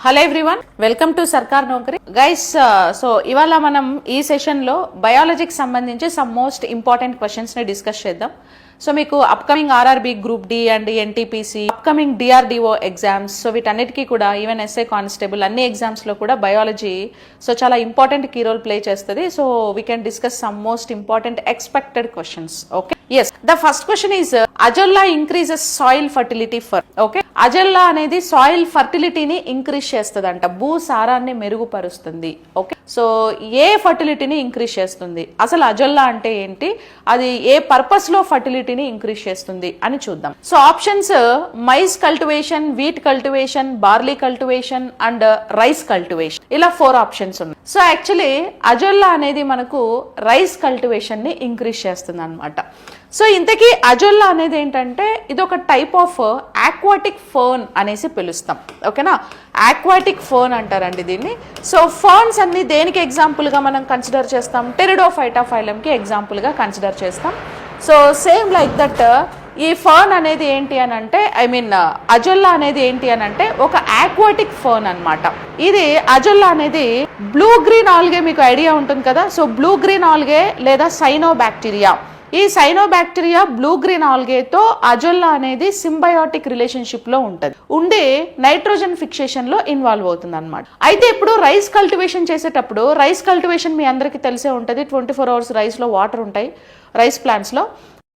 Hello everyone, welcome to సర్కార్ నౌకరీ guys. So ఇవాళ మనం ఈ సెషన్ లో బయాలజీకి సంబంధించి సమ్ మోస్ట్ ఇంపార్టెంట్ క్వశ్చన్స్ ని డిస్కస్ చేద్దాం. సో మీకు upcoming RRB, group D and NTPC, upcoming DRDO exams, so వీటన్నిటికీ కూడా ఈవెన్ ఎస్ఐ కానిస్టేబుల్ అన్ని ఎగ్జామ్స్ లో కూడా బయాలజీ సో చాలా ఇంపార్టెంట్ కీ రోల్ ప్లే చేస్తుంది. So we can discuss some most important expected questions. Okay, yes, the first question is azolla increases soil fertility for. Okay, azolla అనేది soil ఫర్టిలిటీని increase చేస్తుందంట, భూసారాన్ని మెరుగుపరుస్తుంది. Okay, so ఏ ఫర్టిలిటీని increase చేస్తుంది, అసలు azolla అంటే ఏంటి, అది ఏ పర్పస్ లో ఫర్టిలిటీని ఇంక్రీజ్ చేస్తుంది అని చూద్దాం. So options maize cultivation, wheat cultivation, barley cultivation and rice cultivation, ఇలా 4 ఆప్షన్స్ ఉన్నాయి. సో యాక్చువల్లీ అజొల్లా అనేది మనకు రైస్ కల్టివేషన్ ని ఇంక్రీజ్ చేస్తుంది అనమాట. సో ఇంతకీ అజొల్లా అనేది ఏంటంటే ఇది ఒక టైప్ ఆఫ్ ఆక్వాటిక్ ఫర్న్ అనేసి పిలుస్తాం. ఓకేనా, ఆక్వాటిక్ ఫర్న్ అంటారండి దీన్ని. సో ఫర్న్స్ అన్ని దేనికి ఎగ్జాంపుల్ గా మనం కన్సిడర్ చేస్తాం, టెరిడోఫైటా ఫైలం కి ఎగ్జాంపుల్ గా కన్సిడర్ చేస్తాం. సో సేమ్ లైక్ దట్ ఈ ఫర్న్ అనేది ఏంటి అని అంటే, అజొల్లా అనేది ఏంటి అని అంటే ఒక ఆక్వాటిక్ ఫర్న్ అన్నమాట. ఇది అజొల్లా అనేది బ్లూ గ్రీన్ ఆల్గే, మీకు ఐడియా ఉంటుంది కదా. సో బ్లూ గ్రీన్ ఆల్గే లేదా సైనోబాక్టీరియా, ఈ సైనోబాక్టీరియా బ్లూ గ్రీన్ ఆల్గేతో అజొల్లా అనేది సింబయోటిక్ రిలేషన్షిప్ లో ఉండి నైట్రోజన్ ఫిక్సేషన్ లో ఇన్వాల్వ్ అవుతుంది అనమాట. అయితే ఇప్పుడు రైస్ కల్టివేషన్ చేసేటప్పుడు, రైస్ కల్టివేషన్ మీ అందరికీ తెలిసే ఉంటుంది, 24 hours రైస్ లో వాటర్ ఉంటాయి రైస్ ప్లాంట్స్ లో.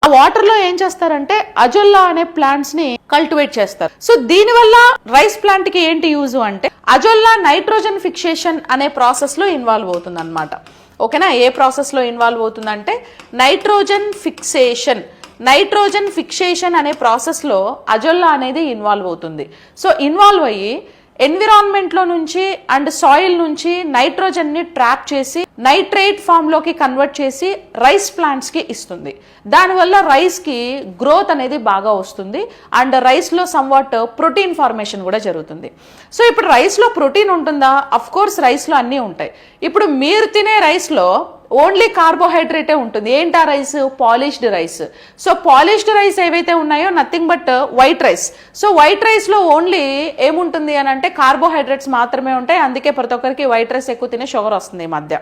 ఆ వాటర్ లో ఏం చేస్తారంటే అజొల్లా అనే ప్లాంట్స్ ని కల్టివేట్ చేస్తారు. సో దీని వల్ల రైస్ ప్లాంట్ కి ఏంటి యూజ్ అంటే, అజొల్లా నైట్రోజన్ ఫిక్సేషన్ అనే ప్రాసెస్ లో ఇన్వాల్వ్ అవుతుంది అనమాట. ఓకేనా, ఏ ప్రాసెస్ లో ఇన్వాల్వ్ అవుతుందంటే నైట్రోజన్ ఫిక్సేషన్ అనే ప్రాసెస్ లో అజొల్లా అనేది ఇన్వాల్వ్ అవుతుంది. సో ఇన్వాల్వ్ అయ్యి ఎన్విరాన్మెంట్ లో నుంచి అండ్ సాయిల్ నుంచి నైట్రోజన్ ని ట్రాప్ చేసి నైట్రేట్ ఫామ్ లోకి కన్వర్ట్ చేసి రైస్ ప్లాంట్స్ కి ఇస్తుంది. దానివల్ల రైస్ కి గ్రోత్ అనేది బాగా వస్తుంది అండ్ రైస్ లో సమ్వాట్ ప్రోటీన్ ఫార్మేషన్ కూడా జరుగుతుంది. సో ఇప్పుడు రైస్ లో ప్రోటీన్ ఉంటుందా? అఫ్ కోర్స్ రైస్ లో అన్నీ ఉంటాయి. ఇప్పుడు మీరు తినే రైస్ లో ఓన్లీ కార్బోహైడ్రేటే ఉంటుంది. ఏంటా rice? Polished rice. So polished rice ఏవైతే ఉన్నాయో nothing but white rice. So white rice లో ఓన్లీ ఏముంటుంది అని అంటే కార్బోహైడ్రేట్స్ మాత్రమే ఉంటాయి. అందుకే ప్రతి ఒక్కరికి వైట్ రైస్ ఎక్కువ తినే షుగర్ వస్తుంది ఈ మధ్య.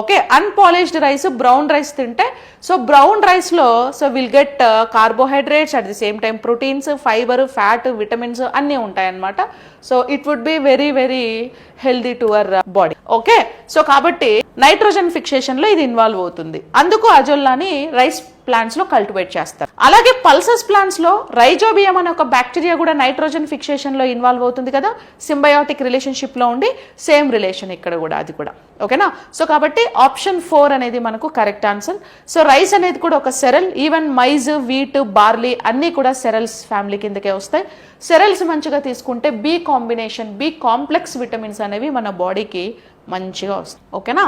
Okay, unpolished rice, brown rice తింటే, సో బ్రౌన్ రైస్ లో so will get carbohydrates at the same time proteins, fibre, fat, vitamins అన్నీ ఉంటాయి అన్నమాట. So it would be very very healthy to our body. Okay, so కాబట్టి nitrogen fixation లో ఇది involve అవుతుంది. అందుకు అజొల్లాని రైస్ ప్లాంట్స్ లో కల్టివేట్ చేస్తారు. అలాగే పల్సస్ ప్లాంట్స్ లో రైజోబియం అనే ఒక బ్యాక్టీరియా కూడా నైట్రోజన్ ఫిక్సేషన్ లో ఇన్వాల్వ్ అవుతుంది కదా, సింబయోటిక్ రిలేషన్షిప్ లో ఉండి సేమ్ రిలేషన్ ఇక్కడ కూడా, అది కూడా. ఓకేనా, సో కాబట్టి ఆప్షన్ 4 అనేది మనకు కరెక్ట్ ఆన్సర్. సో రైస్ అనేది కూడా ఒక cereal. Even maize, wheat, barley అన్ని కూడా సెరల్స్ ఫ్యామిలీ కిందకే వస్తాయి. సెరల్స్ మంచిగా తీసుకుంటే B combination, B complex vitamins అనేవి మన బాడీకి మంచిగా వస్తాయి. ఓకేనా,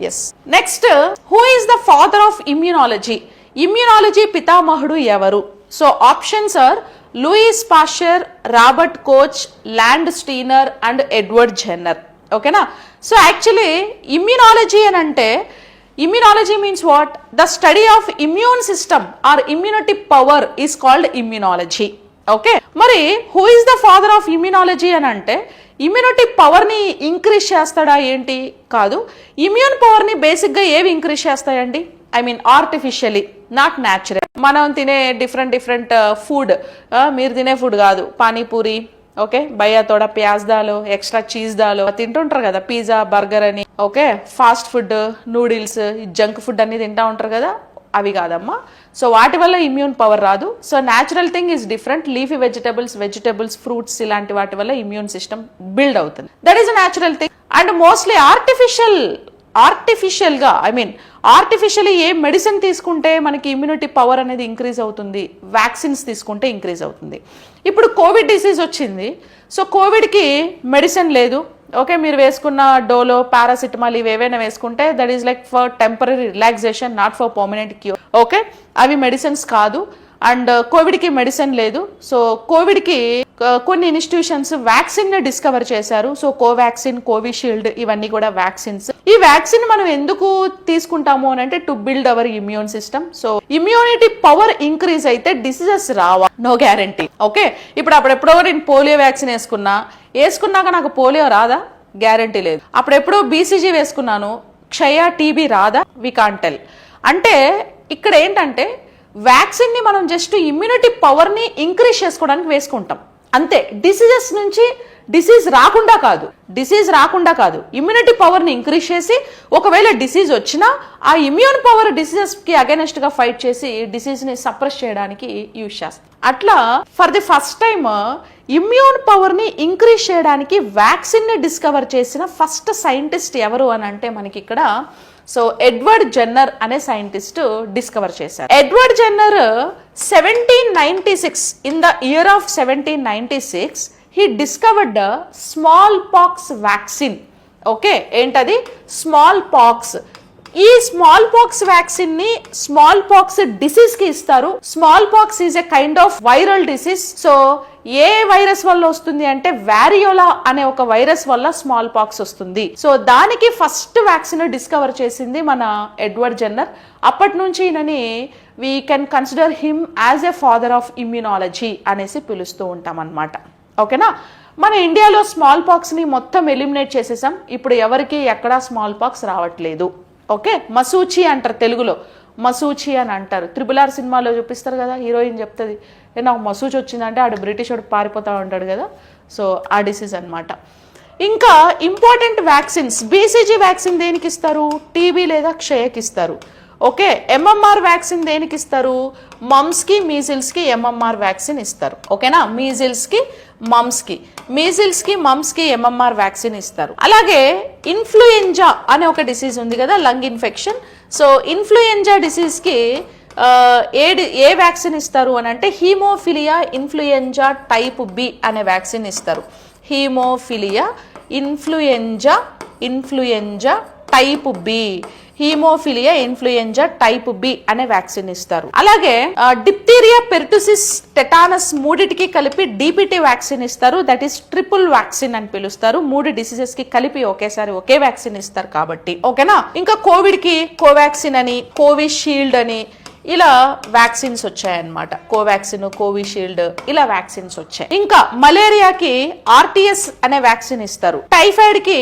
yes. Next, who is the father of immunology? Immunology పితామహుడు ఎవరు? So options are Louis Pasteur, Robert Koch, Landsteiner and Edward Jenner. ఓకేనా, సో యాక్చువల్లీ ఇమ్యూనాలజీ అని అంటే, immunology means what? The study of immune system or immunity power is called immunology. Okay, మరి who is the father of immunology అని అంటే, immunity power ని increase చేస్తాడా ఏంటి? కాదు. ఇమ్యూన్ పవర్ ని బేసిక్ గా ఏవి ఇంక్రీజ్ చేస్తాయండి? Artificially, not natural. మనం తినే డిఫరెంట్ ఫుడ్, మీరు తినే ఫుడ్ కాదు, పానీపూరి, ఓకే, బయ్యాతోడ ప్యాజ్ దాలు, ఎక్స్ట్రా చీజ్ దాలు తింటుంటారు కదా, పిజ్జా, బర్గర్ అని. Okay, fast food, noodles, junk food అన్ని తింటా ఉంటారు కదా, అవి కాదమ్మా. సో వాటి వల్ల ఇమ్యూన్ పవర్ రాదు. So natural thing is different. Leafy vegetables, fruits ఇలాంటి వాటి వల్ల ఇమ్యూన్ సిస్టమ్ బిల్డ్ అవుతుంది. That is a natural thing. And mostly artificially A medicine తీసుకుంటే మనకి ఇమ్యూనిటీ పవర్ అనేది ఇంక్రీజ్ అవుతుంది? వ్యాక్సిన్స్ తీసుకుంటే ఇంక్రీజ్ అవుతుంది. ఇప్పుడు కోవిడ్ డిసీజ్ వచ్చింది. సో కోవిడ్కి మెడిసిన్ లేదు. ఓకే, మీరు వేసుకున్న డోలో, పారాసిటమాల్ ఇవి ఏవైనా వేసుకుంటే that is like for temporary relaxation, not for permanent cure. Okay, అవి మెడిసిన్స్ కాదు. అండ్ కోవిడ్కి మెడిసిన్ లేదు. సో కోవిడ్కి కొన్ని ఇన్స్టిట్యూషన్స్ వ్యాక్సిన్ ని డిస్కవర్ చేశారు. సో కోవాక్సిన్, కోవిషీల్డ్ ఇవన్నీ కూడా వ్యాక్సిన్స్. ఈ వ్యాక్సిన్ మనం ఎందుకు తీసుకుంటాము అని అంటే to build our immune system. So immunity power increase అయితే డిసీజెస్ రావా, నో గ్యారంటీ. ఓకే, ఇప్పుడు అప్పుడెప్పుడో నేను పోలియో వ్యాక్సిన్ వేసుకున్నాక నాకు పోలియో రాదా, గ్యారంటీ లేదు. అప్పుడెప్పుడో బీసీజీ వేసుకున్నాను, క్షయ, టీబీ రాదా, వి కాంట్ టెల్. అంటే ఇక్కడ ఏంటంటే వ్యాక్సిన్ ని మనం జస్ట్ ఇమ్యూనిటీ పవర్ ని ఇంక్రీజ్ చేసుకోవడానికి వేసుకుంటాం అంతే. డిసీజ్ రాకుండా కాదు, ఇమ్యూనిటీ పవర్ ని ఇంక్రీజ్ చేసి ఒకవేళ డిసీజ్ వచ్చినా ఆ ఇమ్యూన్ పవర్ డిసీజెస్ కి అగైనెస్ట్ గా ఫైట్ చేసి డిసీజ్ ని సప్రెస్ చేయడానికి యూజ్ చేస్తాం. అట్లా for the first time immune power ని ఇంక్రీజ్ చేయడానికి వ్యాక్సిన్ ని డిస్కవర్ చేసిన ఫస్ట్ సైంటిస్ట్ ఎవరు అని అంటే మనకి ఇక్కడ సో ఎడ్వర్డ్ జెన్నర్ అనే సైంటిస్ట్ డిస్కవర్ చేశారు. Edward Jenner 1796 in the year of 1796 he discovered the smallpox vaccine. Okay, ఏంటది స్మాల్ పాక్స్. ఈ స్మాల్ పాక్స్ వ్యాక్సిన్ ని స్మాల్ పాక్స్ డిసీజ్ కి ఇస్తారు. Small pox is a kind of viral disease. So A virus వల్ల వస్తుంది అంటే వారియోలా అనే ఒక వైరస్ వల్ల స్మాల్ పాక్స్ వస్తుంది. సో దానికి ఫస్ట్ వ్యాక్సిన్ డిస్కవర్ చేసింది మన ఎడ్వర్డ్ జెన్నర్. అప్పటి నుంచి ఈయనని we can consider him as a father of immunology అనేసి పిలుస్తూ ఉంటాం అన్నమాట. ఓకేనా, మన ఇండియాలో స్మాల్ పాక్స్ ని మొత్తం ఎలిమినేట్ చేసేసాం. ఇప్పుడు ఎవరికి ఎక్కడా స్మాల్ పాక్స్ రావట్లేదు. ఓకే, మసూచి అంటారు, తెలుగులో మసూచి అని అంటారు. RRR సినిమాలో చూపిస్తారు కదా, హీరోయిన్ చెప్తుంది నాకు మసూచి వచ్చిందంటే ఆడు బ్రిటిష్ వాడు పారిపోతా ఉంటాడు కదా. సో ఆ డిసీజ్ అనమాట. ఇంకా ఇంపార్టెంట్ వ్యాక్సిన్స్, బీసీజీ వ్యాక్సిన్ దేనికి ఇస్తారు, టీబీ లేదా క్షయకి ఇస్తారు. ఓకే, MMR వ్యాక్సిన్ దేనికి ఇస్తారు, మమ్స్ కి మీజిల్స్ కి MMR వ్యాక్సిన్ ఇస్తారు. ఓకేనా, మీజిల్స్ కి మమ్స్ కి MMR వ్యాక్సిన్ ఇస్తారు. అలాగే ఇన్ఫ్లుయెంజా అనే ఒక డిసీజ్ ఉంది కదా, lung infection. So influenza disease కి ఏ వ్యాక్సిన్ ఇస్తారు అని అంటే హీమోఫిలియా ఇన్ఫ్లుయెంజా టైప్ బి అనే వ్యాక్సిన్ ఇస్తారు. Haemophilia influenza type B, haemophilia influenza type B అనే వ్యాక్సిన్ ఇస్తారు. అలాగే డిప్తీరియా, పెర్టుసిస్, టెటానస్ మూడిటికి కలిపి DPT వ్యాక్సిన్ ఇస్తారు. దట్ ఈస్ ట్రిపుల్ వ్యాక్సిన్ అని పిలుస్తారు. 3 డిసీజెస్ కి కలిపి ఒకేసారి ఒకే వ్యాక్సిన్ ఇస్తారు కాబట్టి. ఓకేనా, ఇంకా కోవిడ్ కి కోవాక్సిన్ అని, కోవిషీల్డ్ అని ఇలా వ్యాక్సిన్స్ వచ్చాయన్నమాట. కోవాక్సిన్, కోవిషీల్డ్ ఇలా వ్యాక్సిన్స్ వచ్చాయి. ఇంకా మలేరియాకి RTS అనే వ్యాక్సిన్ ఇస్తారు. టైఫాయిడ్ కి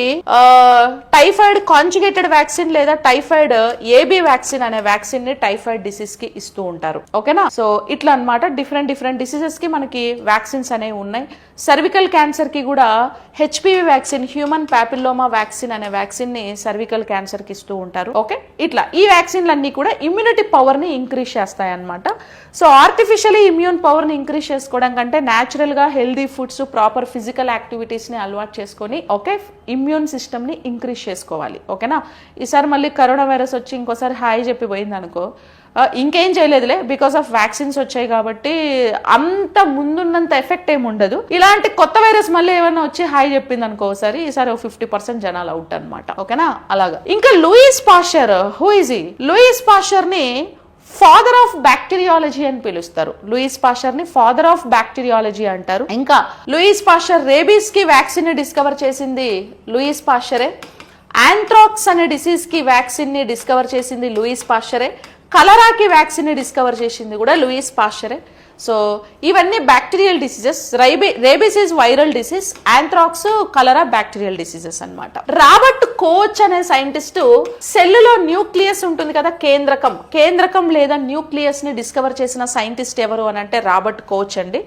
టైఫాయిడ్ కాంజుగేటెడ్ వ్యాక్సిన్ లేదా టైఫాయిడ్ AB వ్యాక్సిన్ అనే వ్యాక్సిన్ ని టైఫాయిడ్ డిసీజ్ కి ఇస్తూ ఉంటారు. ఓకేనా, సో ఇట్లా అన్నమాట డిఫరెంట్ డిసీజెస్ కి మనకి వ్యాక్సిన్స్ అనేవి ఉన్నాయి. సర్వికల్ క్యాన్సర్ కి కూడా HPV vaccine, human papilloma vaccine అనే వ్యాక్సిన్ ని సర్వికల్ క్యాన్సర్ కి ఇస్తూ ఉంటారు. ఓకే, ఇట్లా ఈ వ్యాక్సిన్లన్నీ కూడా ఇమ్యూనిటీ పవర్ ని ఇంక్రీజ్ చేస్తాయి అన్నమాట. సో ఆర్టిఫిషియలీ ఇమ్యూన్ పవర్ ని ఇంక్రీజ్ చేసుకోవడం కంటే న్యాచురల్ గా healthy foods, proper physical activities ని అలవాటు చేసుకొని ఓకే ఇమ్యూన్ సిస్టమ్ ని ఇంక్రీజ్ చేసుకోవాలి. ఓకేనా, ఈసారి మళ్ళీ కరోనా వైరస్ వచ్చి ఇంకోసారి హాయ్ చెప్పి పోయింది అనుకో, ఇంకేం చేయలేదులే, బికాస్ ఆఫ్ వ్యాక్సిన్స్ వచ్చాయి కాబట్టి అంత ముందున్నంత ఎఫెక్ట్ ఏమి ఉండదు. ఇలాంటి కొత్త వైరస్ మళ్ళీ ఏమైనా వచ్చి హాయ్ చెప్పింది అనుకో ఈసారి 50% జనాలు అవుట్ అనమాట. ఓకేనా, అలాగా. ఇంకా Louis Pasteur, who is he? Louis Pasteur ని ఫాదర్ ఆఫ్ బ్యాక్టీరియాలజీ అని పిలుస్తారు. లూయిస్ పాస్చర్ ని ఫాదర్ ఆఫ్ బ్యాక్టీరియాలజీ అంటారు. ఇంకా లూయిస్ పాస్చర్ రేబీస్ కి వ్యాక్సిన్ ని డిస్కవర్ చేసింది లూయిస్ పాస్చరే. యాంథ్రాక్స్ అనే డిసీజ్ కి వ్యాక్సిన్ ని డిస్కవర్ చేసింది లూయిస్ పాస్చరే. కలరాకి వ్యాక్సిన్ ని డిస్కవర్ చేసింది కూడా లూయిస్ పాస్చరే. సో ఇవన్నీ bacterial diseases. Rabies is viral disease, anthrax, cholera bacterial diseases అన్నమాట. రాబర్ట్ కోచ్ అనే సైంటిస్ట్ సెల్లులో న్యూక్లియస్ ఉంటుంది కదా, కేంద్రకం లేదా న్యూక్లియస్ ని డిస్కవర్ చేసిన సైంటిస్ట్ ఎవరు అని అంటే రాబర్ట్ కోచ్ అండి.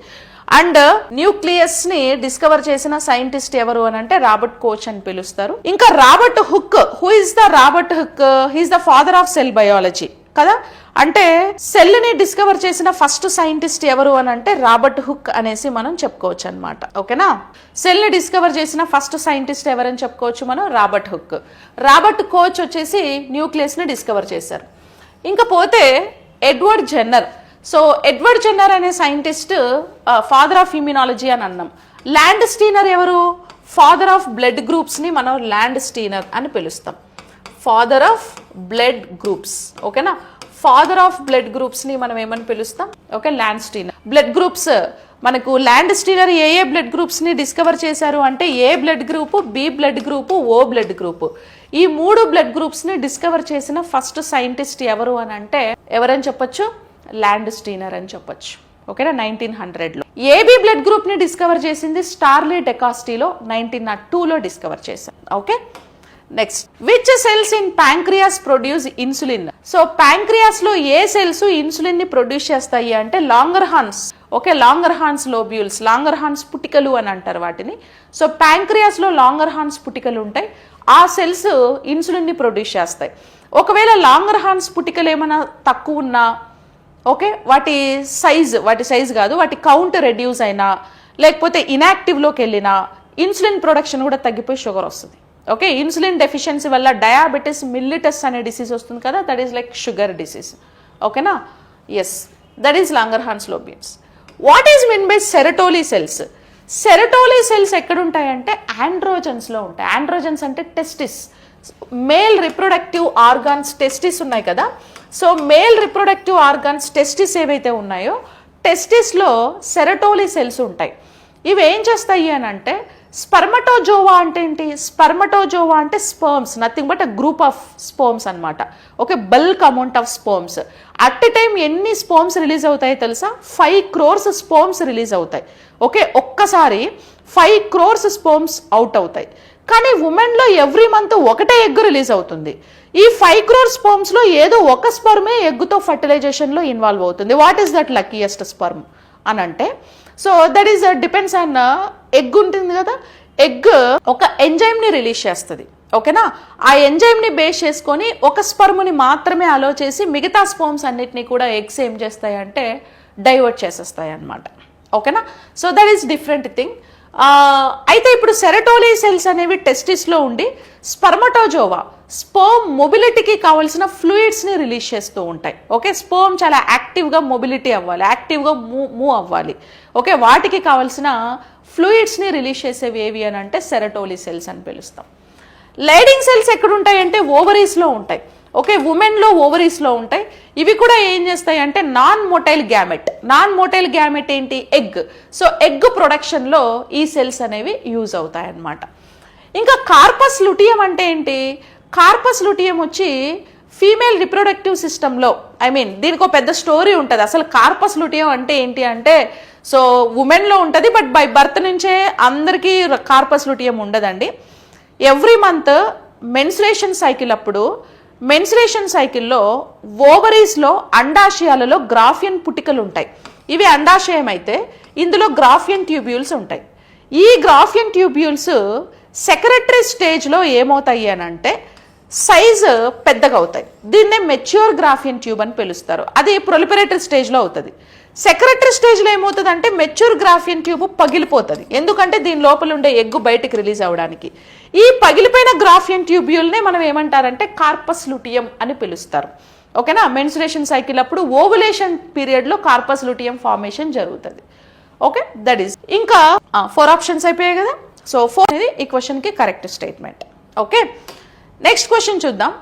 అండ్ న్యూక్లియస్ ని డిస్కవర్ చేసిన సైంటిస్ట్ ఎవరు అని అంటే రాబర్ట్ కోచ్ అని పిలుస్తారు. ఇంకా Robert hook, who is the Robert hook? He's the father of cell biology కదా. అంటే సెల్ ని డిస్కవర్ చేసిన ఫస్ట్ సైంటిస్ట్ ఎవరు అని అంటే రాబర్ట్ హుక్ అనేసి మనం చెప్పుకోవచ్చు అనమాట. ఓకేనా, సెల్ ని డిస్కవర్ చేసిన ఫస్ట్ సైంటిస్ట్ ఎవరని చెప్పుకోవచ్చు మనం, రాబర్ట్ హుక్. రాబర్ట్ కోచ్ వచ్చేసి న్యూక్లియస్ ని డిస్కవర్ చేశారు. ఇంకా పోతే Edward Jenner. So Edward Jenner అనే సైంటిస్ట్ ఫాదర్ ఆఫ్ ఇమ్యూనాలజీ అని అన్నాం. ల్యాండ్ స్టీనర్ ఎవరు? ఫాదర్ ఆఫ్ బ్లడ్ గ్రూప్స్ ని మనం ల్యాండ్ స్టీనర్ అని పిలుస్తాం. Father of blood groups. ఓకేనా, ఫాదర్ ఆఫ్ బ్లడ్ గ్రూప్స్ ని మనం ఏమని పిలుస్తాం? Okay, land Steiner. Blood groups మనకు ల్యాండ్ స్టీనర్ ఏ బ్లడ్ గ్రూప్స్ ని డిస్కవర్ చేశారు అంటే ఏ blood group, B blood group, ఓ బ్లడ్ గ్రూప్. ఈ 3 బ్లడ్ గ్రూప్స్ ని డిస్కవర్ చేసిన ఫస్ట్ సైంటిస్ట్ ఎవరు అని అంటే ఎవరని చెప్పొచ్చు? ల్యాండ్ స్టీనర్ అని చెప్పొచ్చు. ఓకేనా, 1900లో. ఏబి బ్లడ్ గ్రూప్ ని డిస్కవర్ చేసింది స్టార్లీ డెకాస్టీలో 1902లో డిస్కవర్ చేశారు. Okay, next, which cells in pancreas produce insulin? So pancreas లో ఏ సెల్స్ ఇన్సులిన్ ని ప్రొడ్యూస్ చేస్తాయి అంటే Langerhans. Okay, Langerhans lobules, Langerhans పుటికలు అని అంటారు వాటిని. సో ప్యాంక్రియాస్ లో లాంగర్ హార్న్స్ పుటికలు ఉంటాయి, ఆ సెల్స్ ఇన్సులిన్ ని ప్రొడ్యూస్ చేస్తాయి. ఒకవేళ లాంగర్ హార్న్స్ పుటికలు ఏమైనా తక్కువ ఉన్నా, ఓకే, వాటి సైజ్ కాదు, వాటి కౌంట్ రెడ్యూస్ అయినా, లేకపోతే ఇన్యాక్టివ్లోకి వెళ్ళినా ఇన్సులిన్ ప్రొడక్షన్ కూడా తగ్గిపోయి షుగర్ వస్తుంది. ఓకే, ఇన్సులిన్ డెఫిషియన్సీ వల్ల డయాబెటిస్ మిల్లిటస్ అనే డిసీజ్ వస్తుంది కదా, that is like sugar disease. ఓకేనా, yes, that is Langerhans lobules. What is mean by Sertoli cells? Sertoli cells ఎక్కడ ఉంటాయంటే ఆండ్రోజన్స్ లో ఉంటాయి. ఆండ్రోజన్స్ అంటే testis, male reproductive organs testis ఉన్నాయి కదా. So male reproductive organs testis ఏవైతే ఉన్నాయో టెస్టిస్లో సెరటోలీ సెల్స్ ఉంటాయి. ఇవి ఏం చేస్తాయి అని అంటే స్పర్మటోజోవా అంటే ఏంటి? స్పర్మటోజోవా అంటే sperms, nothing but a group of sperms అనమాట. Okay, bulk amount of sperms. At a time ఎన్ని స్పర్మ్స్ రిలీజ్ అవుతాయి తెలుసా? 5 crores స్పర్మ్స్ రిలీజ్ అవుతాయి. ఓకే, ఒక్కసారి 5 crores స్పర్మ్స్ అవుట్ అవుతాయి. కానీ ఉమెన్లో ఎవ్రీ మంత్ ఒకటే ఎగ్ రిలీజ్ అవుతుంది. ఈ 5 crores స్పర్మ్స్ లో ఏదో ఒక స్పర్మే ఎగ్గుతో ఫర్టిలైజేషన్ లో ఇన్వాల్వ్ అవుతుంది. What is that luckiest sperm అని అంటే, so that is depends on egg ఉంటుంది కదా, ఎగ్ ఒక ఎంజైమ్ ని రిలీజ్ చేస్తుంది. ఓకేనా, ఆ ఎంజైమ్ ని బేస్ చేసుకొని ఒక స్పర్మ్ని మాత్రమే అలో చేసి మిగతా స్పర్మ్స్ అన్నిటినీ కూడా ఎగ్స్ ఏం చేస్తాయి అంటే డైవర్ట్ చేసేస్తాయి అన్నమాట. ఓకేనా, so that is different thing. అయితే ఇప్పుడు సెరటోలీ సెల్స్ అనేవి టెస్టిస్లో ఉండి స్పర్మటోజోవా స్పర్మ్ మొబిలిటీకి కావాల్సిన ఫ్లూయిడ్స్ని రిలీజ్ చేస్తూ ఉంటాయి. ఓకే, స్పర్మ్ చాలా యాక్టివ్గా మొబిలిటీ అవ్వాలి, యాక్టివ్గా మూవ్ అవ్వాలి. ఓకే, వాటికి కావాల్సిన ఫ్లూయిడ్స్ని రిలీజ్ చేసేవి ఏవి అని అంటే సెరటోలీ సెల్స్ అని పిలుస్తాం. లైడింగ్ సెల్స్ ఎక్కడ ఉంటాయి అంటే ఓవరీస్లో ఉంటాయి. ఓకే, ఉమెన్లో ఓవరీస్లో ఉంటాయి. ఇవి కూడా ఏం చేస్తాయి అంటే non motile gamete. Non motile gamete ఏంటి? ఎగ్. సో ఎగ్ ప్రొడక్షన్లో ఈ సెల్స్ అనేవి యూజ్ అవుతాయి అన్నమాట. ఇంకా కార్పస్ లుటియం అంటే ఏంటి? కార్పస్ లుటియం వచ్చి ఫీమేల్ రిప్రొడక్టివ్ సిస్టంలో, దీనికి ఒక పెద్ద స్టోరీ ఉంటుంది. అసలు కార్పస్ లుటియం అంటే ఏంటి అంటే, సో ఉమెన్లో ఉంటుంది, బట్ బై బర్త్ నుంచే అందరికీ కార్పస్ లుటియం ఉండదండి. ఎవ్రీ మంత్ మెన్స్ట్రుయేషన్ సైకిల్ అప్పుడు మెన్స్ట్రుయేషన్ సైకిల్లో ఓవరీస్లో అండాశయాలలో గ్రాఫియన్ పుటికలు ఉంటాయి. ఇవి అండాశయం అయితే ఇందులో గ్రాఫియన్ ట్యూబ్యూల్స్ ఉంటాయి. ఈ గ్రాఫియన్ ట్యూబ్యూల్స్ సెక్రటరీ స్టేజ్లో ఏమవుతాయి అని అంటే సైజు పెద్దగా అవుతాయి. దీన్నే మెచ్యూర్ గ్రాఫియన్ ట్యూబ్ అని పిలుస్తారు. అది ప్రొలిఫరేటరీ స్టేజ్లో అవుతుంది. సెక్రటరీ స్టేజ్లో ఏమవుతుంది అంటే మెచ్యూర్ గ్రాఫియన్ ట్యూబ్ పగిలిపోతుంది. ఎందుకంటే దీని లోపల ఉండే ఎగ్గు బయటకు రిలీజ్ అవ్వడానికి. ఈ పగిలిపోయిన గ్రాఫియన్ ట్యూబ్యూల్నే మనం ఏమంటారంటే కార్పస్ లుటియం అని పిలుస్తారు. ఓకేనా, మెన్స్ట్రుయేషన్ సైకిల్ అప్పుడు ఓవులేషన్ పీరియడ్లో కార్పస్ లుటియం ఫార్మేషన్ జరుగుతుంది. Okay, that is. ఇంకా 4 ఆప్షన్స్ అయిపోయాయి కదా. సో 4 అనేది ఈ క్వశ్చన్కి correct statement. Okay, next question చూద్దాం.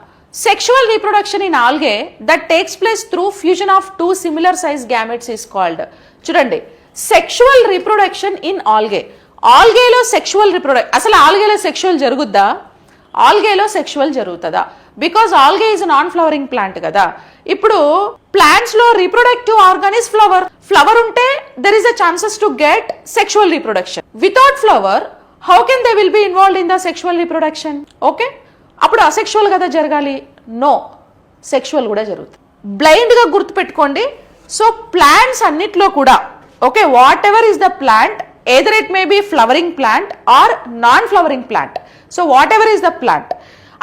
Sexual reproduction in algae that takes place through fusion of 2 similar size gametes is called. చూడండి, సెక్షువల్ రిప్రొడక్షన్ ఇన్ ఆల్గే. ఆల్గేలో సెక్షువల్ రిప్రొడక్షన్, అసలు ఆల్గేలో సెక్షువల్ జరుగుద్దా? ఆల్గేలో సెక్షువల్ జరుగుతుందా? Because algae is non flowering plant కదా. ఇప్పుడు ప్లాంట్స్ లో reproductive organ is flower. Flower ఉంటే there is a chances to get sexual reproduction. Without flower how can they will be involved in the sexual reproduction? Okay, అప్పుడు asexual కదా జరగాలి. No, sexual కూడా జరుగుతుంది. బ్లైండ్గా గుర్తుపెట్టుకోండి. సో ప్లాంట్స్ అన్నిట్లో కూడా, okay, whatever is the plant, either it may be flowering plant or non flowering plant. So whatever is the plant,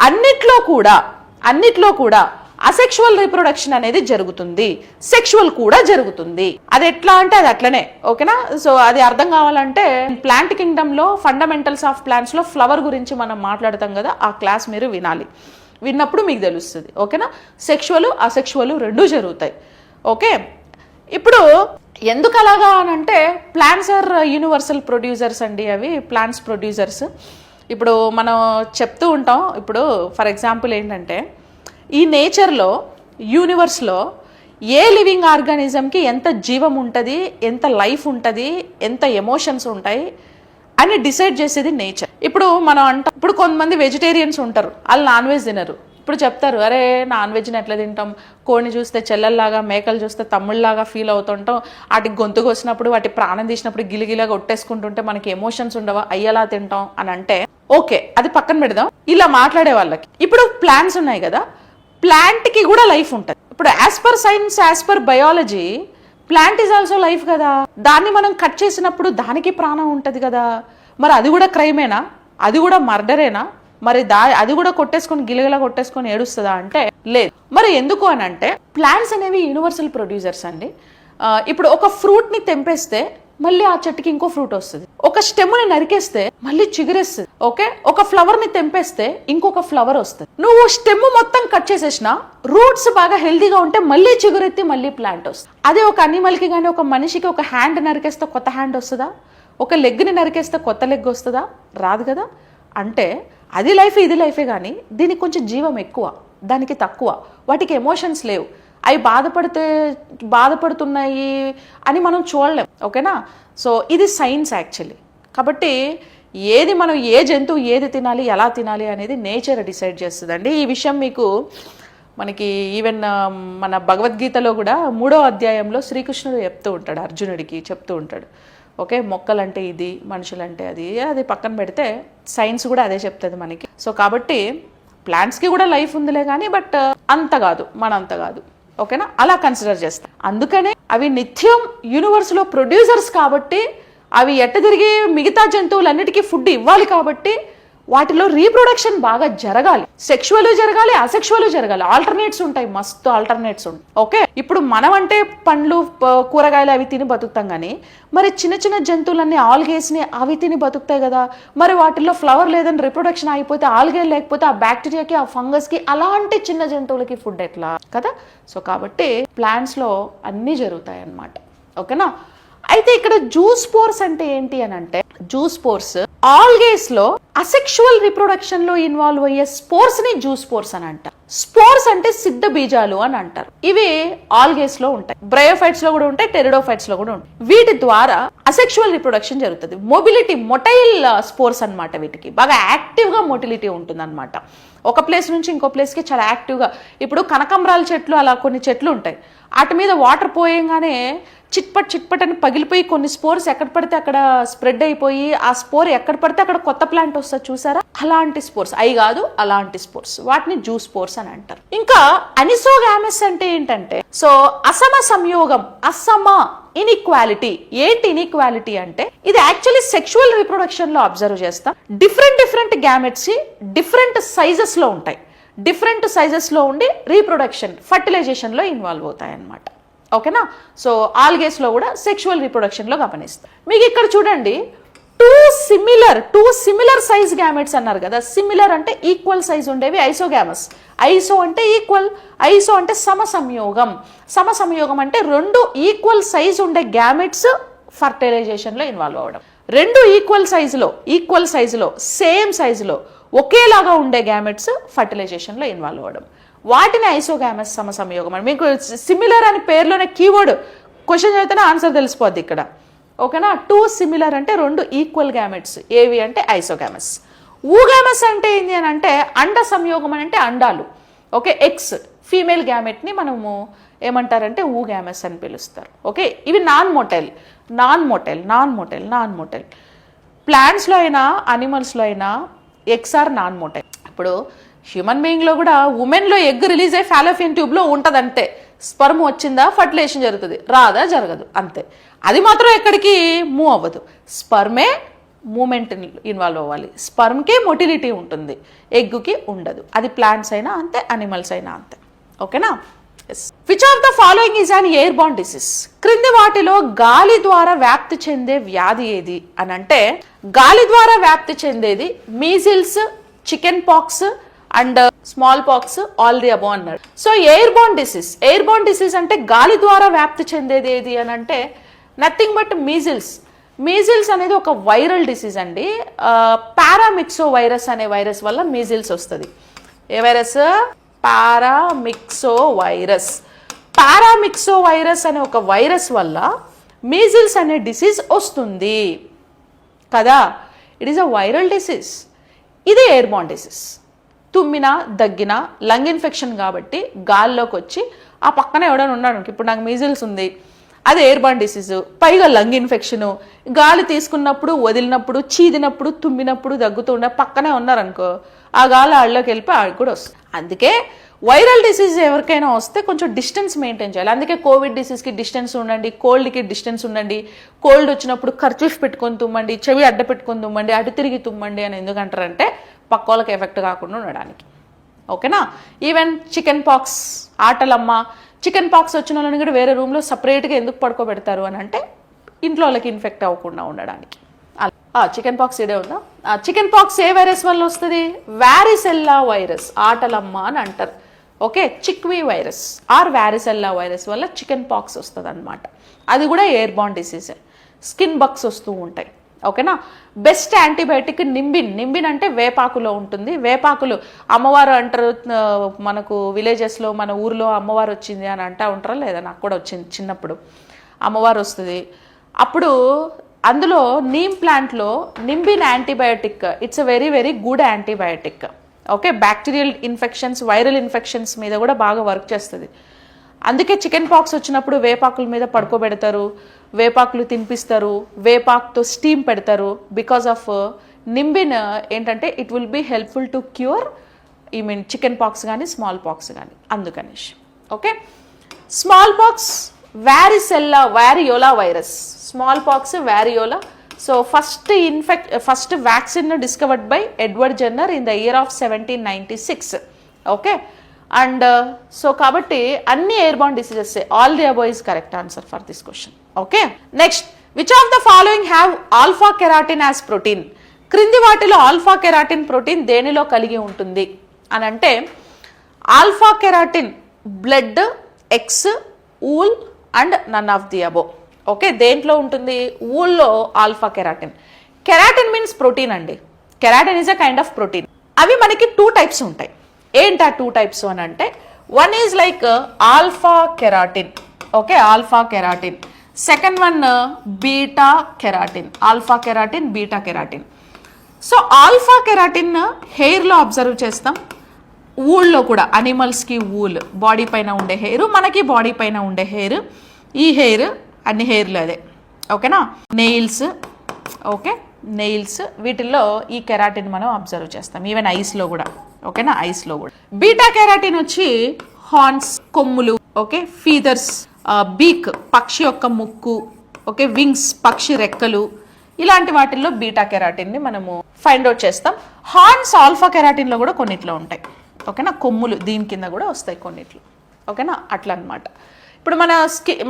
అన్నిట్లో కూడా అసెక్షువల్ రిప్రొడక్షన్ అనేది జరుగుతుంది, సెక్షువల్ కూడా జరుగుతుంది. అది ఎట్లా అంటే అది అట్లనే. ఓకేనా, సో అది అర్థం కావాలంటే ప్లాంట్ కింగ్డమ్ లో ఫండమెంటల్స్ ఆఫ్ ప్లాంట్స్ లో ఫ్లవర్ గురించి మనం మాట్లాడతాం కదా, ఆ క్లాస్ మీరు వినాలి. విన్నప్పుడు మీకు తెలుస్తుంది. ఓకేనా, సెక్షువల్ అసెక్షువల్ రెండూ జరుగుతాయి. ఓకే, ఇప్పుడు ఎందుకు అలాగా అని అంటే ప్లాంట్స్ ఆర్ యూనివర్సల్ ప్రొడ్యూసర్స్ అండి. అవి ప్లాంట్స్ ప్రొడ్యూసర్స్. ఇప్పుడు మనం చెప్తూ ఉంటాం. ఇప్పుడు ఫర్ ఎగ్జాంపుల్ ఏంటంటే ఈ నేచర్లో యూనివర్స్లో ఏ లివింగ్ ఆర్గానిజంకి ఎంత జీవం ఉంటుంది, ఎంత లైఫ్ ఉంటుంది, ఎంత ఎమోషన్స్ ఉంటాయి అని డిసైడ్ చేసేది నేచర్. ఇప్పుడు మనం అంటాం, ఇప్పుడు కొంతమంది వెజిటేరియన్స్ ఉంటారు, వాళ్ళు నాన్ వెజ్ తినరు. ఇప్పుడు చెప్తారు, అరే నాన్ వెజ్ని ఎట్లా తింటాం, కోడిని చూస్తే చెల్లెల్లాగా, మేకలు చూస్తే తమ్ముళ్ళలాగా ఫీల్ అవుతుంటాం, వాటికి గొంతు కోసినప్పుడు, వాటి ప్రాణం తీసినప్పుడు గిలిగిలాగా కొట్టేసుకుంటుంటే మనకి ఎమోషన్స్ ఉండవా, అయ్యేలా తింటాం అని అంటే ఓకే, అది పక్కన పెడదాం. ఇలా మాట్లాడే వాళ్ళకి ఇప్పుడు ప్లాంట్స్ ఉన్నాయి కదా, ప్లాంట్కి కూడా లైఫ్ ఉంటుంది. ఇప్పుడు as per science, as per biology, plant is also life కదా. దాన్ని మనం కట్ చేసినప్పుడు దానికి ప్రాణం ఉంటుంది కదా. మరి అది కూడా క్రైమేనా, అది కూడా మర్డరేనా, మరి అది కూడా కొట్టేసుకొని గిలగిలా కొట్టేసుకొని ఏడుస్తుందా అంటే లేదు. మరి ఎందుకు అని అంటే ప్లాంట్స్ అనేవి యూనివర్సల్ ప్రొడ్యూసర్స్ అండి. ఇప్పుడు ఒక ఫ్రూట్ని తెంపేస్తే మళ్ళీ ఆ చెట్టుకి ఇంకో ఫ్రూట్ వస్తుంది, ఒక స్టెమ్ని నరికేస్తే మళ్ళీ చిగురేస్తుంది. ఓకే, ఒక ఫ్లవర్ ని తెంపేస్తే ఇంకొక ఫ్లవర్ వస్తుంది. నువ్వు స్టెమ్ మొత్తం కట్ చేసేసినా రూట్స్ బాగా హెల్దీగా ఉంటే మళ్ళీ చిగురెత్తి మళ్ళీ ప్లాంట్ వస్తుంది. అదే ఒక అనిమల్ కి కానీ, ఒక మనిషికి ఒక హ్యాండ్ నరికేస్తే కొత్త హ్యాండ్ వస్తుందా, ఒక లెగ్ ని నరికేస్తే కొత్త లెగ్ వస్తుందా, రాదు కదా. అంటే అది లైఫ్, ఇది లైఫే, కానీ దీనికి కొంచెం జీవం ఎక్కువ, దానికి తక్కువ, వాటికి ఎమోషన్స్ లేవు, అవి బాధపడుతున్నాయి అని మనం చూడలేం. ఓకేనా. సో ఇది సైన్స్ యాక్చువల్లీ. కాబట్టి ఏది మనం, ఏ జంతువు ఏది తినాలి, ఎలా తినాలి అనేది నేచర్ డిసైడ్ చేస్తుందండి. ఈ విషయం మీకు మనకి ఈవెన్ మన భగవద్గీతలో కూడా 3వ అధ్యాయంలో శ్రీకృష్ణుడు చెప్తూ ఉంటాడు, అర్జునుడికి చెప్తూ ఉంటాడు. ఓకే, మొక్కలంటే ఇది, మనుషులంటే అది పక్కన పెడితే సైన్స్ కూడా అదే చెప్తుంది మనకి. సో కాబట్టి ప్లాంట్స్కి కూడా లైఫ్ ఉందిలే కానీ, బట్ అంత కాదు, మన అంత కాదు. ఓకేనా, అలా కన్సిడర్ చేస్తాం. అందుకనే అవి నిత్యం యూనివర్స్లో ప్రొడ్యూసర్స్ కాబట్టి, అవి ఎట్ట తిరిగి మిగతా జంతువులన్నిటికీ ఫుడ్ ఇవ్వాలి కాబట్టి వాటిలో రీప్రొడక్షన్ బాగా జరగాలి, సెక్షువల్ జరగాలి, అసెక్షువల్ జరగాలి. ఆల్టర్నేట్స్ ఉంటాయి, మస్తు ఆల్టర్నేట్స్ ఉంటాయి. ఓకే, ఇప్పుడు మనం అంటే పండ్లు, కూరగాయలు అవి తిని బతుకుతాం, కానీ మరి చిన్న చిన్న జంతువులన్నీ ఆల్గేస్ని అవి తిని బతుకుతాయి కదా. మరి వాటిల్లో ఫ్లవర్ లేదని రిప్రొడక్షన్ అయిపోతే, ఆల్గే లేకపోతే ఆ బ్యాక్టీరియాకి, ఆ ఫంగస్కి, అలాంటి చిన్న జంతువులకి ఫుడ్ ఎట్లా కదా. సో కాబట్టి ప్లాంట్స్లో అన్నీ జరుగుతాయి అన్నమాట. ఓకేనా. అయితే ఇక్కడ జూస్పోర్స్ అంటే ఏంటి అని అంటే, జూస్పోర్స్ ఆల్గేస్ లో అసెక్షువల్ రిప్రొడక్షన్ లో ఇన్వాల్వ్ అయ్యే స్పోర్స్ ని జూస్పోర్స్ అని అంటారు. స్పోర్స్ అంటే సిద్ధ బీజాలు అని అంటారు. ఇవి ఆల్గేస్ లో ఉంటాయి, బ్రయోఫైట్స్ లో కూడా ఉంటాయి, టెరిడోఫైట్స్ లో కూడా ఉంటాయి. వీటి ద్వారా అసెక్షువల్ రిప్రొడక్షన్ జరుగుతుంది. మొబిలిటీ, మొటైల్ స్పోర్స్ అన్నమాట. వీటికి బాగా యాక్టివ్ గా మొటిలిటీ ఉంటుంది అనమాట. ఒక ప్లేస్ నుంచి ఇంకో ప్లేస్ కి చాలా యాక్టివ్ గా. ఇప్పుడు కనకంబరాల చెట్లు, అలా కొన్ని చెట్లు ఉంటాయి, వాటి మీద వాటర్ పోయంగానే చిట్పట్ అని పగిలిపోయి కొన్ని స్పోర్స్ ఎక్కడ పడితే అక్కడ స్ప్రెడ్ అయిపోయి, ఆ స్పోర్ ఎక్కడ పడితే అక్కడ కొత్త ప్లాంట్ వస్తుంది చూసారా, అలాంటి స్పోర్స్. అవి కాదు, అలాంటి స్పోర్స్, వాటిని జూస్ స్పోర్స్ అని అంటారు. ఇంకా అనిసోగామెస్ అంటే ఏంటంటే, సో అసమ సంయోగం, అసమ ఇన్ఈక్వాలిటీ. ఏంటి ఇన్ఈక్వాలిటీ అంటే, ఇది యాక్చువల్లీ సెక్షువల్ రిప్రొడక్షన్ లో అబ్జర్వ్ చేస్తాం. డిఫరెంట్ గ్యామెట్స్ డిఫరెంట్ సైజెస్ లో ఉంటాయి, డిఫరెంట్ సైజెస్ లో ఉండి రీప్రొడక్షన్, ఫర్టిలైజేషన్ లో ఇన్వాల్వ్ అవుతాయి అన్నమాట. ఓకేనా. సో ఆల్గేస్ లో కూడా సెక్షువల్ రిప్రొడక్షన్ లో గమనిస్తాం. మీకు ఇక్కడ చూడండి, టూ సిమిలర్ సైజ్ గ్యామెట్స్ అన్నారు కదా. సిమిలర్ అంటే ఈక్వల్ సైజ్ ఉండేవి ఐసోగామస్. ఐసో అంటే ఈక్వల్, ఐసో అంటే సమసంయోగం. సమసంయోగం అంటే రెండు ఈక్వల్ సైజ్ ఉండే గ్యామెట్స్ ఫర్టిలైజేషన్ లో ఇన్వాల్వ్ అవ్వడం. రెండు ఈక్వల్ సైజులో సేమ్ సైజులో ఒకేలాగా ఉండే గ్యామెట్స్ ఫర్టిలైజేషన్ లో ఇన్వాల్వ్ అవ్వడం, వాటిని ఐసోగామస్, సమసంయోగం అని. మీకు సిమిలర్ అని పేరులోనే కీవర్డ్, క్వశ్చన్ చదివితేనే ఆన్సర్ తెలిసిపోద్ది ఇక్కడ. ఓకేనా. టూ సిమిలర్ అంటే రెండు ఈక్వల్ గ్యామెట్స్, ఏవి అంటే ఐసోగామస్. ఊగామస్ అంటే ఏంటి అని అంటే, అండ సంయోగం అని అంటే అండాలు. ఓకే, ఎక్స్ ఫీమేల్ గ్యామెట్ని మనము ఏమంటారంటే ఊగామస్ అని పిలుస్తారు. ఓకే, ఇవి నాన్ మోటైల్. ప్లాంట్స్లో అయినా అనిమల్స్లో అయినా ఎగ్స్ ఆర్ నాన్ మోటైల్. ఇప్పుడు హ్యూమన్ బీయింగ్లో కూడా ఉమెన్లో ఎగ్ రిలీజ్ అయ్యి ఫాలోపియన్ ట్యూబ్లో ఉంటుంది అంతే. స్పర్మ్ వచ్చిందా ఫర్టిలైజేషన్ జరుగుతుంది, రాదా జరగదు, అంతే. అది మాత్రం ఎక్కడికి మూవ్ అవ్వదు. స్పర్మే మూమెంట్ ఇన్వాల్వ్ అవ్వాలి, స్పర్మ్కే మొటిలిటీ ఉంటుంది, ఎగ్గుకి ఉండదు. అది ప్లాంట్స్ అయినా అంతే, అనిమల్స్ అయినా అంతే. ఓకేనా. Which of the following is an air born disease? క్రింది వాటిలో గాలి ద్వారా వ్యాప్తి చెందే వ్యాధి ఏది అని అంటే, గాలి ద్వారా వ్యాప్తి చెందేది measles, chicken pox and small pox, all the above అన్నాడు. సో ఎయిర్ బోర్న్ డిసీజ్ అంటే గాలి ద్వారా వ్యాప్తి చెందేది ఏది అని అంటే నథింగ్ బట్ మీజిల్స్ అనేది ఒక వైరల్ డిసీజ్ అండి. పారామిక్సో వైరస్ అనే వైరస్ వల్ల మీజిల్స్ వస్తుంది. ఏ వైరస్? పారామిక్సోవైరస్. పారామిక్సోవైరస్ అనే ఒక వైరస్ వల్ల మీజిల్స్ అనే డిసీజ్ వస్తుంది కదా. It is a viral disease. ఇది ఎయిర్బార్న్ డిసీజ్. తుమ్మినా దగ్గినా లంగ్ ఇన్ఫెక్షన్ కాబట్టి గాల్లోకి వచ్చి ఆ పక్కన ఎవడైనా ఉన్నాడు, ఇప్పుడు నాకు మీజిల్స్ ఉంది, అది ఎయిర్బార్న్ డిసీజ్, పైగా లంగ్ ఇన్ఫెక్షను, గాలి తీసుకున్నప్పుడు వదిలినప్పుడు చీదినప్పుడు తుమ్మినప్పుడు దగ్గుతూ ఉండే పక్కనే ఉన్నారనుకో, ఆ గాలి ఆళ్ళలోకి వెళ్ళిపోయి ఆడికి కూడా వస్తుంది. అందుకే వైరల్ డిసీజ్ ఎవరికైనా వస్తే కొంచెం డిస్టెన్స్ మెయింటైన్ చేయాలి. అందుకే కోవిడ్ డిసీజ్కి డిస్టెన్స్ ఉండండి, కోల్డ్కి డిస్టెన్స్ ఉండండి, కోల్డ్ వచ్చినప్పుడు కర్చీఫ్ పెట్టుకొని తుమ్మండి, చెవి అడ్డ పెట్టుకొని తుమ్మండి, అటు తిరిగి తుమ్మండి అని ఎందుకంటారంటే పక్క వాళ్ళకి ఎఫెక్ట్ కాకుండా ఉండడానికి. ఓకేనా. ఈవెన్ చికెన్ పాక్స్, ఆటలమ్మ, చికెన్ పాక్స్ వచ్చిన వాళ్ళని కూడా వేరే రూమ్లో సపరేట్గా ఎందుకు పడుకోబెడతారు అని అంటే ఇంట్లో వాళ్ళకి ఇన్ఫెక్ట్ అవ్వకుండా ఉండడానికి. చికెన్ పాక్స్ ఇదే ఉందా. చికెన్ పాక్స్ ఏ వైరస్ వల్ల వస్తుంది? వ్యారిసెల్లా వైరస్, ఆటలమ్మ అని అంటారు. ఓకే, చిక్వీ వైరస్ ఆర్ వ్యారిసెల్లా వైరస్ వల్ల చికెన్ పాక్స్ వస్తుంది అనమాట. అది కూడా ఎయిర్బార్న్ డిసీజే. స్కిన్ బగ్స్ వస్తూ ఉంటాయి. ఓకేనా. Best antibiotic nimbin. నింబిన్ అంటే వేపాకులో ఉంటుంది. వేపాకులు అమ్మవారు అంటారు, మనకు విలేజెస్లో మన ఊర్లో అమ్మవారు వచ్చింది అని అంటూ ఉంటారా లేదా? నాకు కూడా వచ్చింది చిన్నప్పుడు. అమ్మవారు వస్తుంది అప్పుడు అందులో నీమ్ ప్లాంట్లో nimbin antibiotic, it's a very very good antibiotic. Okay, bacterial infections, viral infections మీద కూడా బాగా వర్క్ చేస్తుంది. అందుకే చికెన్ పాక్స్ వచ్చినప్పుడు వేపాకుల మీద పడుకోబెడతారు, వేపాకులు తినిపిస్తారు, వేపాకుతో స్టీమ్ పెడతారు. బికాస్ ఆఫ్ నింబిన్ ఏంటంటే it will be helpful to cure chicken pox కానీ స్మాల్ పాక్స్ కానీ, అందుకనేసి. Okay, small pox variola virus, small pox variola. So first vaccine discovered by Edward Jenner in the year of 1796. Okay, and so కాబట్టి అన్ని airborne diseases. All the above is correct answer for this question. Okay, next, which of the following have alpha keratin as protein? క్రింది వాటిలో alpha keratin protein దేనిలో కలిగి ఉంటుంది అని అంటే, alpha keratin blood, eggs, wool and none of the above. Okay, దేంట్లో ఉంటుంది? ఊల్లో alpha keratin. Keratin means protein అండి. Keratin is a kind of protein. అవి మనకి 2 టైప్స్ ఉంటాయి. ఏంటా 2 టైప్స్ అని అంటే, one is like alpha keratin. Okay, alpha keratin. Second one beta keratin. Alpha keratin, beta keratin. So alpha keratin హెయిర్లో observe చేస్తాం, ఊళ్ళో కూడా. అనిమల్స్కి ఊల్, బాడీ పైన ఉండే హెయిర్, మనకి బాడీ పైన ఉండే హెయిర్. ఈ హెయిర్ అన్ని హెయిర్లో అదే. ఓకేనా. నెయిల్స్, ఓకే, నెయిల్స్, వీటిల్లో ఈ కెరాటిన్ మనం అబ్జర్వ్ చేస్తాం. ఈవెన్ ఐస్లో కూడా. ఓకేనా, ఐస్లో కూడా. బీటా కెరాటిన్ వచ్చి హార్న్స్, కొమ్ములు, ఓకే, ఫీదర్స్, బీక్, పక్షి యొక్క ముక్కు, ఓకే, వింగ్స్, పక్షి రెక్కలు, ఇలాంటి వాటిల్లో బీటా కెరాటిన్ని మనము ఫైండ్ అవుట్ చేస్తాం. హార్న్స్ ఆల్ఫా కెరాటిన్లో కూడా కొన్నిట్లో ఉంటాయి. ఓకేనా, కొమ్ములు దీని కింద కూడా వస్తాయి కొన్నిట్లో. ఓకేనా, అట్లా అనమాట. ఇప్పుడు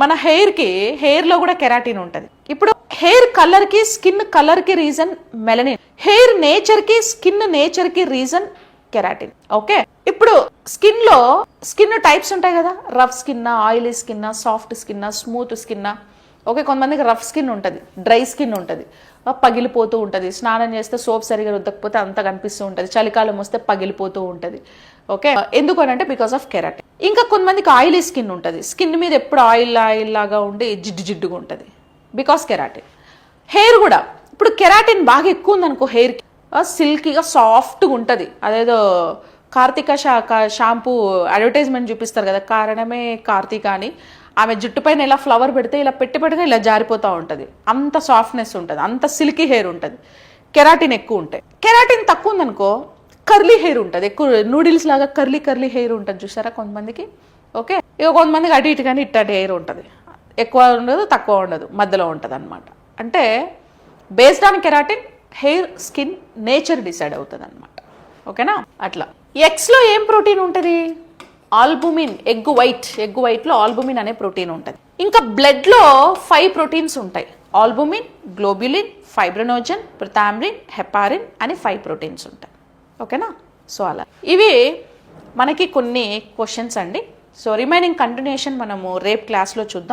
మన హెయిర్లో కూడా కెరాటిన్ ఉంటుంది. ఇప్పుడు హెయిర్ కలర్కి, స్కిన్ కలర్కి రీజన్ మెలనిన్. హెయిర్ నేచర్కి, స్కిన్ నేచర్కి రీజన్ కెరాటిన్. ఓకే, ఇప్పుడు స్కిన్ టైప్స్ ఉంటాయి కదా, rough skin, oily skin, soft skin, smooth skin. Okay, కొంతమందికి రఫ్ స్కిన్ ఉంటుంది, డ్రై స్కిన్ ఉంటుంది, పగిలిపోతూ ఉంటుంది, స్నానం చేస్తే సోప్ సరిగా రుద్దకపోతే అంత కనిపిస్తూ ఉంటుంది, చలికాలం వస్తే పగిలిపోతూ ఉంటుంది. ఓకే, ఎందుకు అని అంటే బికాస్ ఆఫ్ కెరాటిన్. ఇంకా కొంతమందికి ఆయిలీ స్కిన్ ఉంటుంది, స్కిన్ మీద ఎప్పుడు ఆయిల్ లాగా ఉండి జిడ్డుగా ఉంటుంది, బికాస్ కెరాటిన్. హెయిర్ కూడా ఇప్పుడు కెరాటిన్ బాగా ఎక్కువ ఉందనుకో, హెయిర్కి సిల్కీగా సాఫ్ట్గా ఉంటుంది. అదేదో కార్తీక షాంపూ అడ్వర్టైజ్మెంట్ చూపిస్తారు కదా, కారణమే కార్తీక అని. ఆమె జుట్టు పైన ఇలా ఫ్లవర్ పెడితే ఇలా పెట్టి ఇలా జారిపోతూ ఉంటుంది, అంత సాఫ్ట్నెస్ ఉంటుంది, అంత సిల్కీ హెయిర్ ఉంటుంది. కెరాటిన్ ఎక్కువ ఉంటాయి. కెరాటిన్ తక్కువ ఉందనుకో కర్లీ హెయిర్ ఉంటుంది, ఎక్కువ నూడిల్స్ లాగా కర్లీ హెయిర్ ఉంటుంది చూసారా కొంతమందికి. ఓకే, ఇక కొంతమందికి అటు ఇటు కానీ ఇట్టటి హెయిర్ ఉంటుంది, ఎక్కువ ఉండదు తక్కువ ఉండదు, మధ్యలో ఉంటుంది అనమాట. అంటే based on keratin hair, skin nature decide అవుతుంది అనమాట. ఓకేనా, అట్లా. ఎగ్స్లో ఏం ప్రోటీన్ ఉంటుంది? ఆల్బుమిన్. ఎగ్ వైట్లో ఆల్బుమిన్ అనే ప్రోటీన్ ఉంటుంది. ఇంకా బ్లడ్లో 5 ప్రోటీన్స్ ఉంటాయి. ఆల్బుమిన్, గ్లోబ్యులిన్, ఫైబ్రినోజన్, ప్రితామ్రిన్, హెపారిన్ అని 5 ప్రోటీన్స్ ఉంటాయి. ఓకేనా. సో అలా ఇవి మనకి కొన్ని క్వశ్చన్స్ అండి. సో రిమైనింగ్ కంటిన్యూషన్ మనము రేపు క్లాస్లో చూద్దాం.